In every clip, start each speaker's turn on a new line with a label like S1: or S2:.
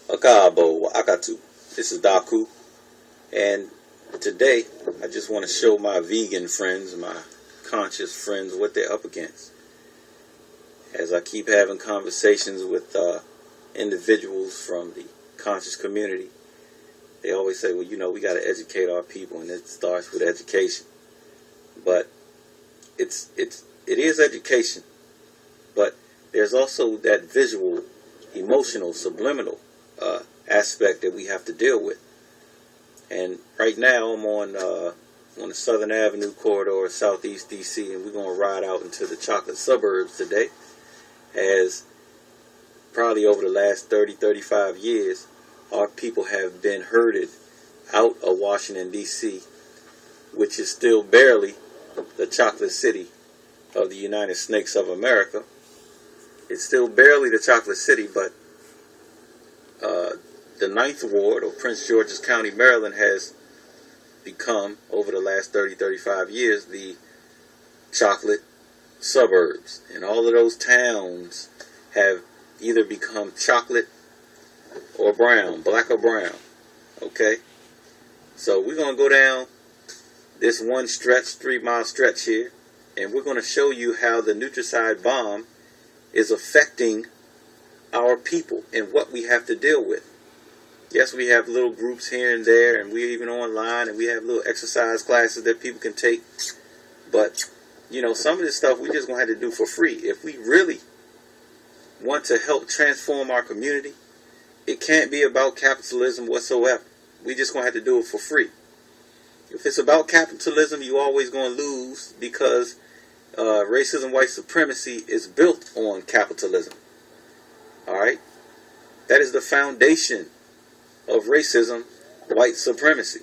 S1: Akabo Akatu. This is Daku, and today I just want to show my vegan friends, my conscious friends, what they're up against. As I keep having conversations with individuals from the conscious community, they always say, well, you know, we got to educate our people, and it starts with education. But it is education, but there's also that visual, emotional, subliminal aspect that we have to deal with. And right now I'm on the Southern Avenue corridor of Southeast DC, and we're going to ride out into the chocolate suburbs today, as probably over the last 35 years, our people have been herded out of Washington, D.C., which is still barely the chocolate city of the United Snakes of America. It's still barely the chocolate city, but the 9th Ward of Prince George's County, Maryland, has become, over the last 35 years, the chocolate suburbs. And all of those towns have either become chocolate or brown, black or brown. Okay? So we're going to go down this one stretch, 3-mile stretch here, and we're going to show you how the nutricide bomb is affecting our people and what we have to deal with. Yes, we have little groups here and there, and we're even online, and we have little exercise classes that people can take. But, you know, some of this stuff we just going to have to do for free. If we really want to help transform our community, it can't be about capitalism whatsoever. We just going to have to do it for free. If it's about capitalism, you're always going to lose, because racism, white supremacy is built on capitalism. Alright? That is the foundation of racism, white supremacy.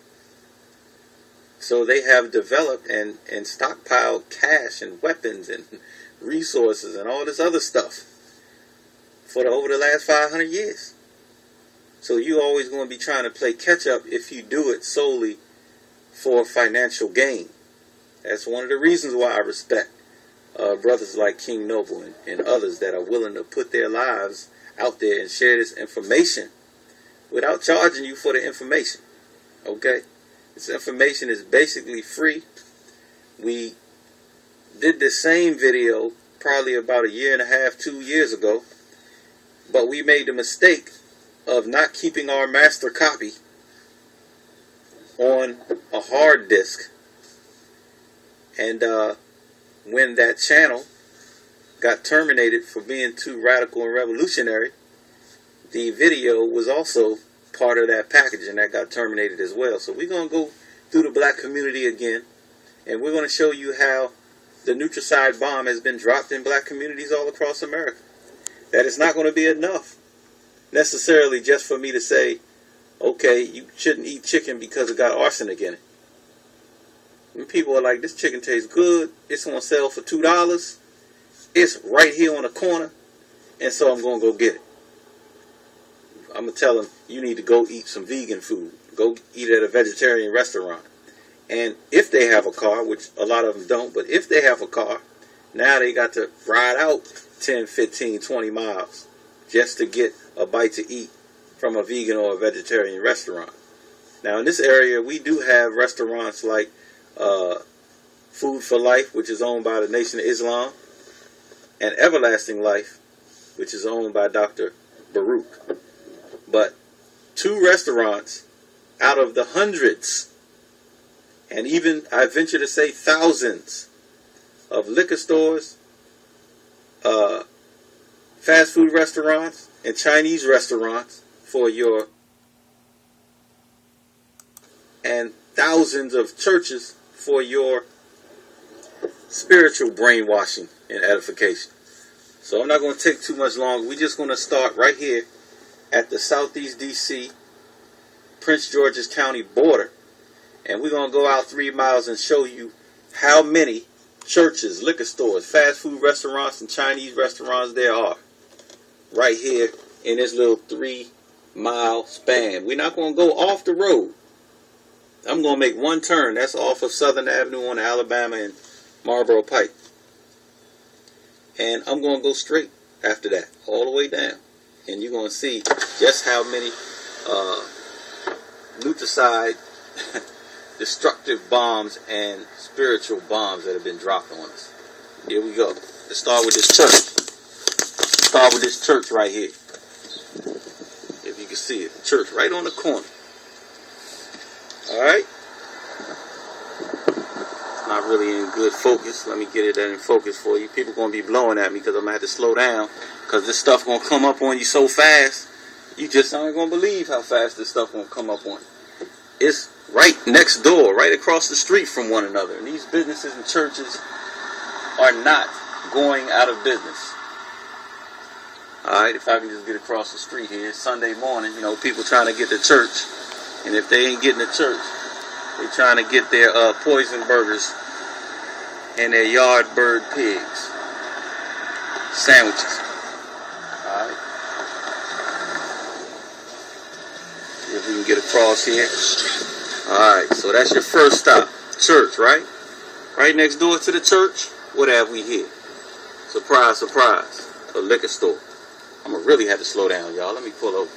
S1: So they have developed and stockpiled cash and weapons and resources and all this other stuff for over the last 500 years. So you're always going to be trying to play catch up if you do it solely for financial gain. That's one of the reasons why I respect brothers like King Noble and others that are willing to put their lives out there and share this information without charging you for the information. Okay? This information is basically free. We did the same video probably about 1.5 years, 2 years ago, but we made the mistake of not keeping our master copy on a hard disk. And when that channel got terminated for being too radical and revolutionary, the video was also part of that package, and that got terminated as well. So we're going to go through the black community again, and we're going to show you how the nutricide bomb has been dropped in black communities all across America. That it's not going to be enough necessarily just for me to say, okay, you shouldn't eat chicken because it got arsenic in it. When people are like, this chicken tastes good, it's going to sell for $2, it's right here on the corner, and so I'm going to go get it. I'm going to tell them, you need to go eat some vegan food. Go eat at a vegetarian restaurant. And if they have a car, which a lot of them don't, but if they have a car, now they got to ride out 10, 15, 20 miles just to get a bite to eat from a vegan or a vegetarian restaurant. Now in this area, we do have restaurants like Food for Life, which is owned by the Nation of Islam, and Everlasting Life, which is owned by Dr. Baruch. But 2 restaurants out of the hundreds, and even I venture to say thousands, of liquor stores, fast food restaurants, and Chinese restaurants and thousands of churches for your spiritual brainwashing and edification. So I'm not going to take too much longer. We're just going to start right here at the Southeast DC, Prince George's County border, and we're going to go out 3 miles and show you how many churches, liquor stores, fast food restaurants, and Chinese restaurants there are right here in this little 3-mile span. We're not going to go off the road. I'm going to make one turn. That's off of Southern Avenue on Alabama and Marlboro Pike. And I'm going to go straight after that, all the way down. and you're going to see just how many nutricide, destructive bombs and spiritual bombs that have been dropped on us. Here we go. Let's start with this church. Start with this church right here. If you can see it. Church right on the corner. Alright? It's not really in good focus. Let me get it in focus for you. People going to be blowing at me because I'm going to have to slow down. Because this stuff going to come up on you so fast. You just aren't going to believe how fast this stuff going to come up on you. It's right next door, right across the street from one another. And these businesses and churches are not going out of business. Alright, if I can just get across the street here, Sunday morning, you know, people trying to get to church. And if they ain't getting to church, they trying to get their poison burgers and their yard bird pigs. Sandwiches. Alright. See if we can get across here. Alright, so that's your first stop. Church, right? Right next door to the church, what have we here? Surprise, surprise. A liquor store. I'm going to really have to slow down, y'all. Let me pull over.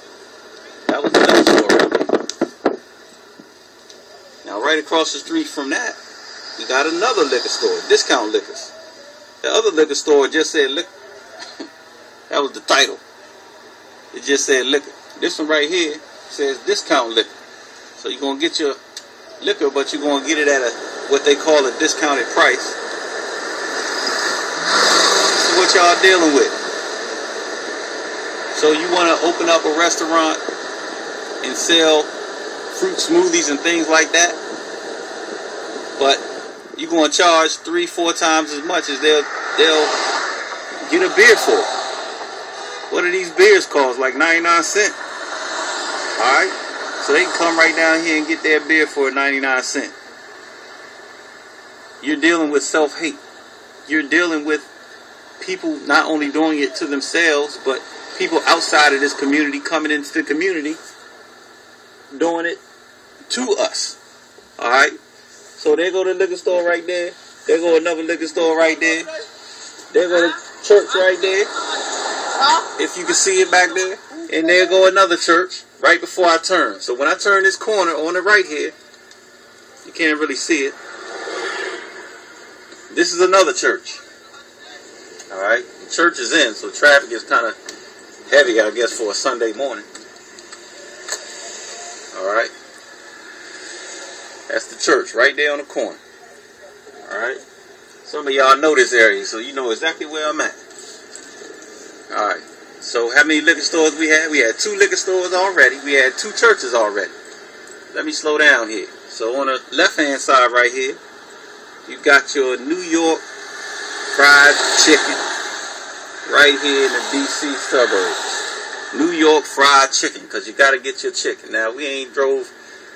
S1: That was the liquor store right there. Now, right across the street from that, we got another liquor store, Discount Liquors. The other liquor store just said liquor. That was the title. It just said liquor. This one right here says Discount Liquor. So you're going to get your liquor, but you're going to get it at what they call a discounted price. This is what y'all dealing with. So you want to open up a restaurant and sell fruit smoothies and things like that, but you're going to charge 3-4 times as much as they'll get a beer for. What do these beers cost? Like 99 cents. Alright? So they can come right down here and get their beer for 99 cents. You're dealing with self-hate. You're dealing with people not only doing it to themselves, but people outside of this community coming into the community doing it to us. Alright? So there go the liquor store right there. There go another liquor store right there. There go the church right there. If you can see it back there. And there go another church right before I turn. So when I turn this corner on the right here, you can't really see it. This is another church. Alright? The church is in, so traffic is kind of heavy, I guess, for a Sunday morning. Alright. That's the church right there on the corner. Alright. Some of y'all know this area, so you know exactly where I'm at. Alright. So how many liquor stores we had? We had 2 liquor stores already. We had 2 churches already. Let me slow down here. So on the left-hand side right here, you got your New York fried chicken. Right here in the DC suburbs. New York fried chicken, because you got to get your chicken. Now, we ain't drove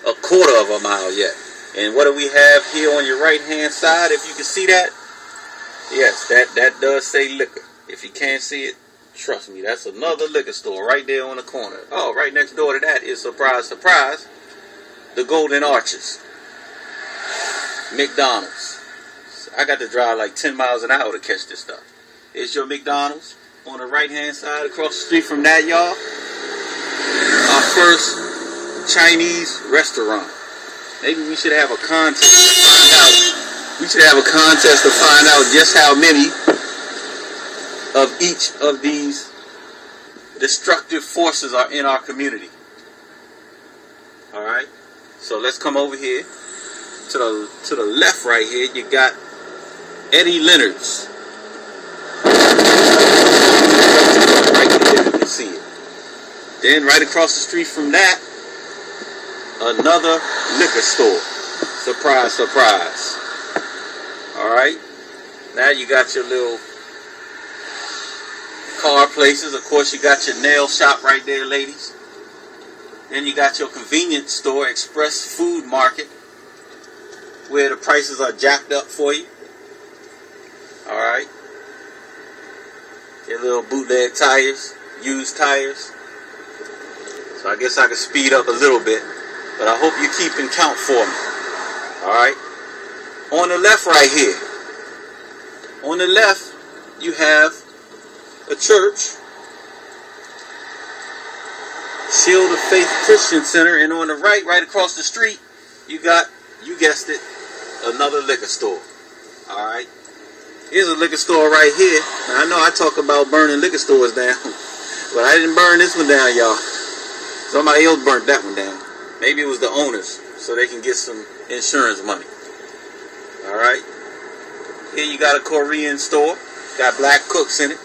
S1: a quarter of a mile yet. And what do we have here on your right-hand side, if you can see that? Yes, that does say liquor. If you can't see it, trust me, that's another liquor store right there on the corner. Oh, right next door to that is, surprise, surprise, the Golden Arches. McDonald's. I got to drive like 10 miles an hour to catch this stuff. It's your McDonald's on the right-hand side across the street from that, y'all. Our first Chinese restaurant. Maybe we should have a contest to find out. We should have a contest to find out just how many of each of these destructive forces are in our community. Alright? So let's come over here. To the left right here, you got Eddie Leonard's. Right there, you can see it. Then right across the street from that, another liquor store. Surprise, surprise. Alright. Now you got your little car places. Of course, you got your nail shop right there, ladies. Then you got your convenience store, Express Food Market, where the prices are jacked up for you. Alright. Your little bootleg tires, used tires. So I guess I can speed up a little bit, but I hope you're keeping count for me. Alright. On the left right here. On the left, you have a church. Shield of Faith Christian Center, and on the right across the street, you got, you guessed it, another liquor store. Alright. Here's a liquor store right here. Now, I know I talk about burning liquor stores down, but I didn't burn this one down, y'all. Somebody else burnt that one down. Maybe it was the owners, so they can get some insurance money. Alright. Here you got a Korean store. Got black cooks in it.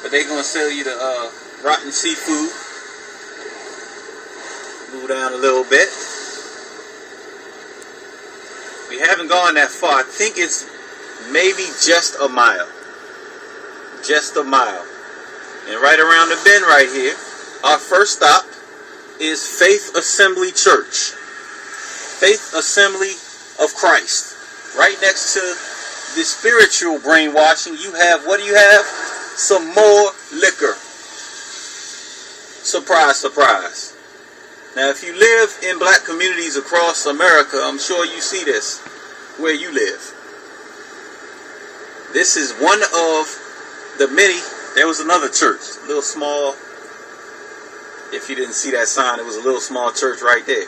S1: But they gonna sell you the rotten seafood. Move down a little bit. We haven't gone that far. I think it's maybe just a mile. Just a mile. And right around the bend right here, our first stop is Faith Assembly Church. Faith Assembly of Christ. Right next to the spiritual brainwashing, you have, what do you have? Some more liquor. Surprise, surprise. Now, if you live in black communities across America, I'm sure you see this where you live. This is one of the many. There was another church, a little small. If you didn't see that sign, it was a little small church right there.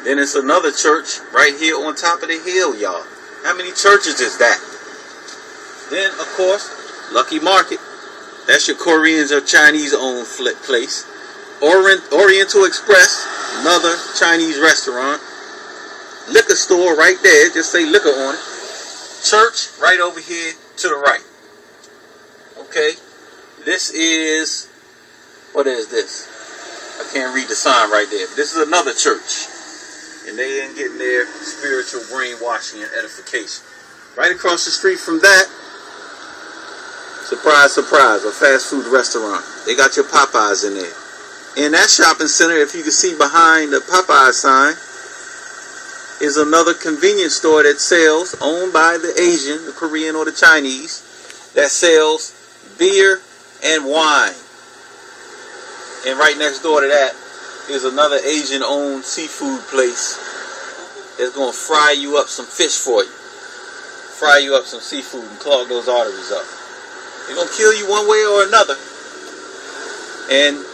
S1: Then it's another church right here on top of the hill, y'all. How many churches is that? Then, of course, Lucky Market. That's your Koreans or Chinese owned place. Oriental Express, another Chinese restaurant. Liquor store right there, just say liquor on it. Church right over here to the right. Okay, this is, what is this? I can't read the sign right there. But this is another church. And they ain't getting their spiritual brainwashing and edification. Right across the street from that, surprise, surprise, a fast food restaurant. They got your Popeyes in there. In that shopping center, if you can see behind the Popeye sign, is another convenience store that sells, owned by the Asian, the Korean, or the Chinese, that sells beer and wine. And right next door to that is another Asian-owned seafood place that's going to fry you up some fish for you. Fry you up some seafood and clog those arteries up. They're going to kill you one way or another and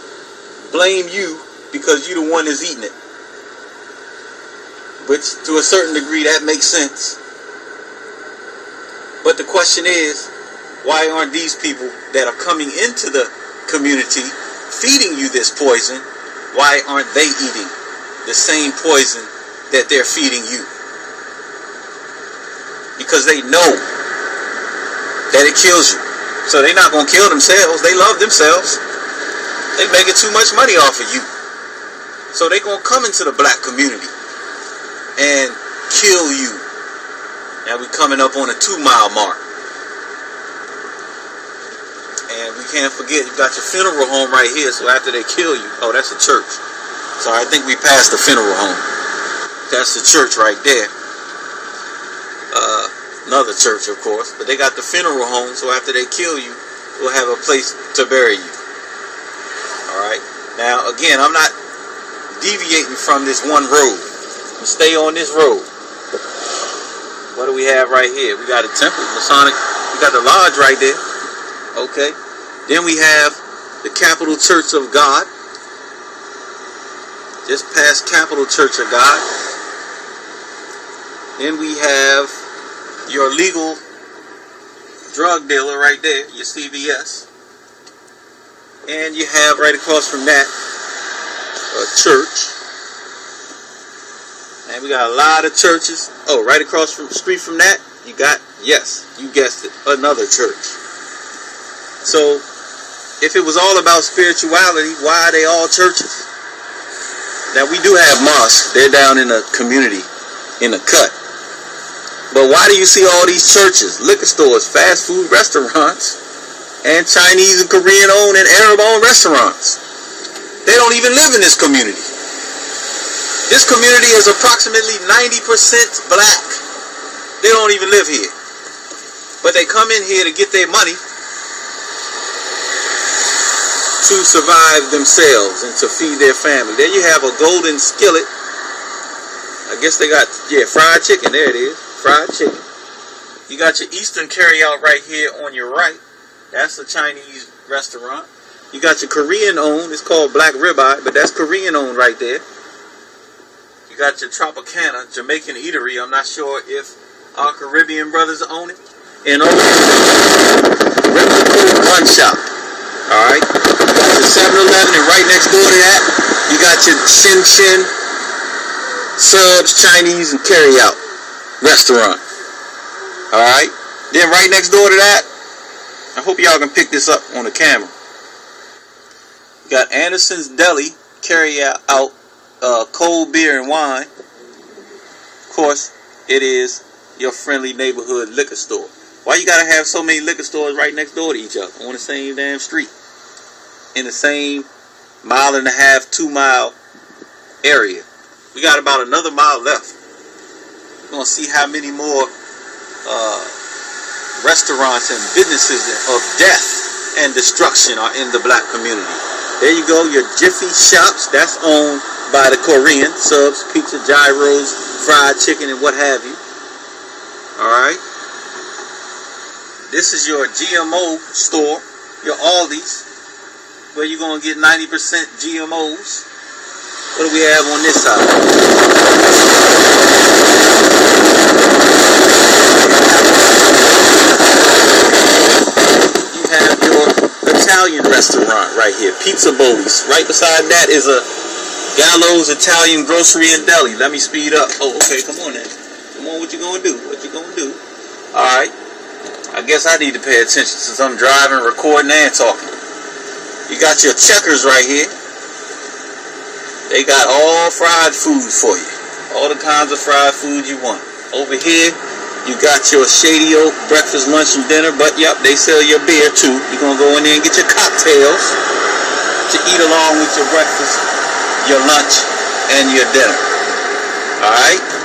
S1: blame you because you're the one that's eating it. Which, to a certain degree, that makes sense. But the question is, why aren't these people that are coming into the community feeding you this poison, why aren't they eating the same poison that they're feeding you? Because they know that it kills you. So they're not going to kill themselves. They love themselves. They're making too much money off of you. So they're going to come into the black community and kill you. Now we're coming up on a 2-mile mark. And we can't forget, you got your funeral home right here. So after they kill you, oh, that's a church. So I think we passed the funeral home. That's the church right there. Another church, of course. But they got the funeral home. So after they kill you, we'll have a place to bury you. Alright. Now, again, I'm not deviating from this one road. I'm stay on this road. What do we have right here? We got a temple, Masonic. We got the lodge right there. Okay. Then we have the Capital Church of God. Just past Capital Church of God. Then we have your legal drug dealer right there, your CVS. And you have right across from that a church. And we got a lot of churches. Oh, right across from the street from that, you got, yes, you guessed it, another church. So, if it was all about spirituality, why are they all churches? Now, we do have mosques. They're down in a community, in a cut. But why do you see all these churches, liquor stores, fast food restaurants, and Chinese and Korean-owned and Arab-owned restaurants? They don't even live in this community. This community is approximately 90% black. They don't even live here. But they come in here to get their money to survive themselves and to feed their family. There you have a golden skillet. I guess they got, yeah, fried chicken. There it is. Fried chicken. You got your Eastern Carryout right here on your right. That's a Chinese restaurant. You got your Korean owned. It's called Black Ribeye, but that's Korean owned right there. You got your Tropicana Jamaican eatery. I'm not sure if our Caribbean brothers own it. And over regular cool gun shop. Alright. You got your 7-Eleven, and right next door to that, you got your Shin Shin Subs, Chinese, and Carryout restaurant. Alright. Then right next door to that, I hope y'all can pick this up on the camera. You got Anderson's Deli, Carryout, cold beer and wine. Of course, it is your friendly neighborhood liquor store. Why you gotta have so many liquor stores right next door to each other on the same damn street? In the same 1.5, 2 mile area. We got about another mile left. We're gonna see how many more restaurants and businesses of death and destruction are in the black community. There you go, your Jiffy Shops. That's owned by the Korean. Subs, pizza, gyros, fried chicken, and what have you. Alright. This is your GMO store, your Aldi's, where you're going to get 90% GMOs. What do we have on this side? You have your Italian restaurant right here, Pizza Bowls. Right beside that is a Gallo's Italian Grocery and Deli. Let me speed up. Oh, okay, come on then. Come on, what you going to do? What you going to do? Alright. I guess I need to pay attention since I'm driving, recording, and talking. You got your Checkers right here. They got all fried foods for you. All the kinds of fried food you want. Over here, you got your Shady Oak breakfast, lunch, and dinner. But, yep, they sell your beer, too. You're going to go in there and get your cocktails to eat along with your breakfast, your lunch, and your dinner. Alright?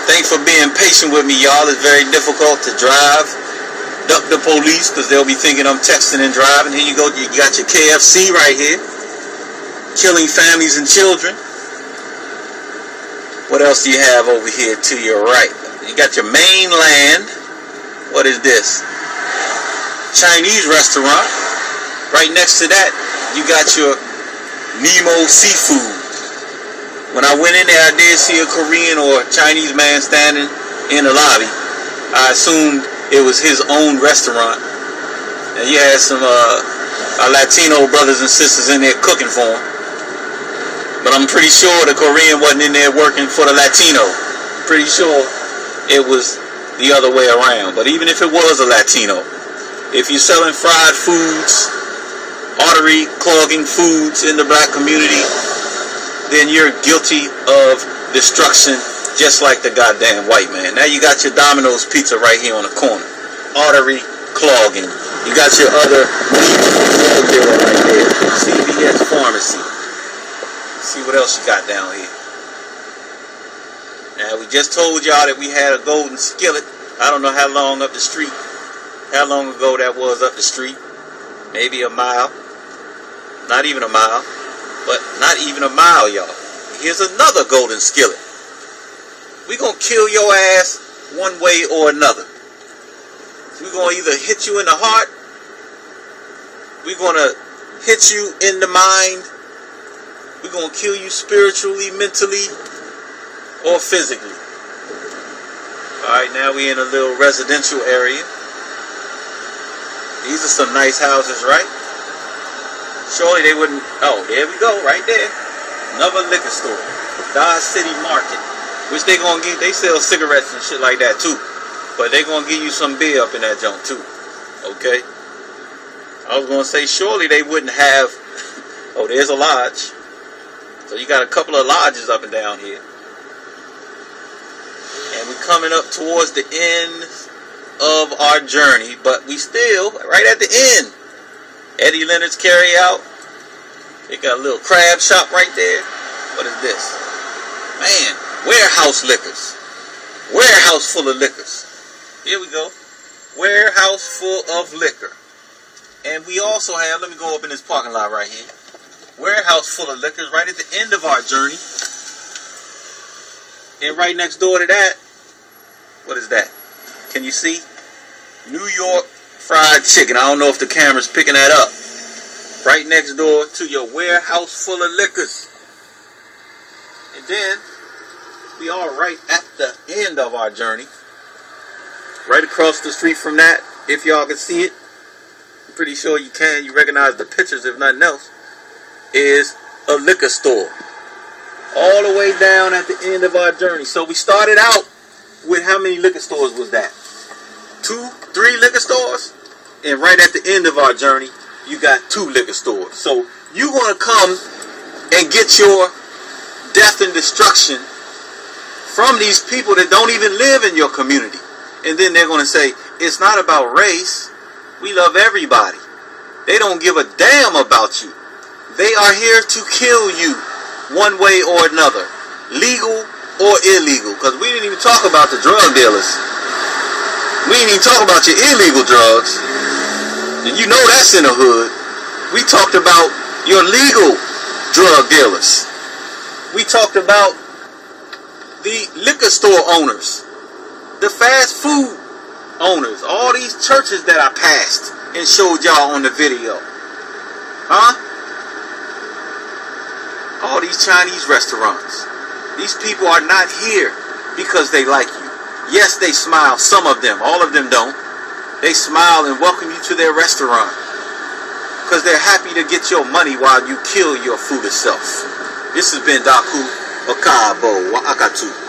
S1: Thanks for being patient with me, y'all. It's very difficult to drive, duck the police, because they'll be thinking I'm texting and driving. Here you go. You got your KFC right here. Killing families and children. What else do you have over here to your right? You got your Mainland. What is this? Chinese restaurant. Right next to that, you got your Nemo Seafood. When I went in there, I did see a Korean or Chinese man standing in the lobby. I assumed it was his own restaurant. And he had some Latino brothers and sisters in there cooking for him. But I'm pretty sure the Korean wasn't in there working for the Latino. Pretty sure it was the other way around. But even if it was a Latino, if you're selling fried foods, artery clogging foods in the black community, then you're guilty of destruction just like the goddamn white man. Now you got your Domino's pizza right here on the corner. Artery clogging. You got your other drug dealer right there. CVS Pharmacy. See what else you got down here. Now we just told y'all that we had a golden skillet. I don't know how long up the street. How long ago that was up the street. Maybe a mile. Not even a mile. But not even a mile, y'all. Here's another golden skillet. We're going to kill your ass one way or another. We're going to either hit you in the heart. We're going to hit you in the mind. We're going to kill you spiritually, mentally, or physically. Alright, now we're in a little residential area. These are some nice houses, right? Surely they wouldn't. Oh, there we go, right there. Another liquor store, Dodge City Market, which they gonna get. They sell cigarettes and shit like that too, but they gonna give you some beer up in that junk too. Okay. I was gonna say surely they wouldn't have. Oh, there's a lodge. So you got a couple of lodges up and down here, and we're coming up towards the end of our journey, but we still right at the end. Eddie Leonard's Carryout. They got a little crab shop right there. What is this? Man, warehouse liquors. Warehouse full of liquors. Here we go. Warehouse full of liquor. And we also have, let me go up in this parking lot right here. Warehouse full of liquors right at the end of our journey. And right next door to that, what is that? Can you see? New York Fried chicken. I don't know if the camera's picking that up. Right next door to your warehouse full of liquors. And then we are right at the end of our journey. Right across the street from that, if y'all can see it, I'm pretty sure you can. You recognize the pictures, if nothing else, is a liquor store. All the way down at the end of our journey. So we started out with how many liquor stores was that? 2, 3 liquor stores? And right at the end of our journey, you got 2 liquor stores. So you're going to come and get your death and destruction from these people that don't even live in your community. And then they're going to say, it's not about race. We love everybody. They don't give a damn about you. They are here to kill you one way or another. Legal or illegal. Because we didn't even talk about the drug dealers. We didn't even talk about your illegal drugs. And you know that's in the hood. We talked about your legal drug dealers. We talked about the liquor store owners, the fast food owners, all these churches that I passed and showed y'all on the video. Huh? All these Chinese restaurants. These people are not here because they like you. Yes, they smile, some of them, all of them don't. They smile and welcome you to their restaurant because they're happy to get your money while you kill your foolish self. This has been Daku Okabo Wakatu.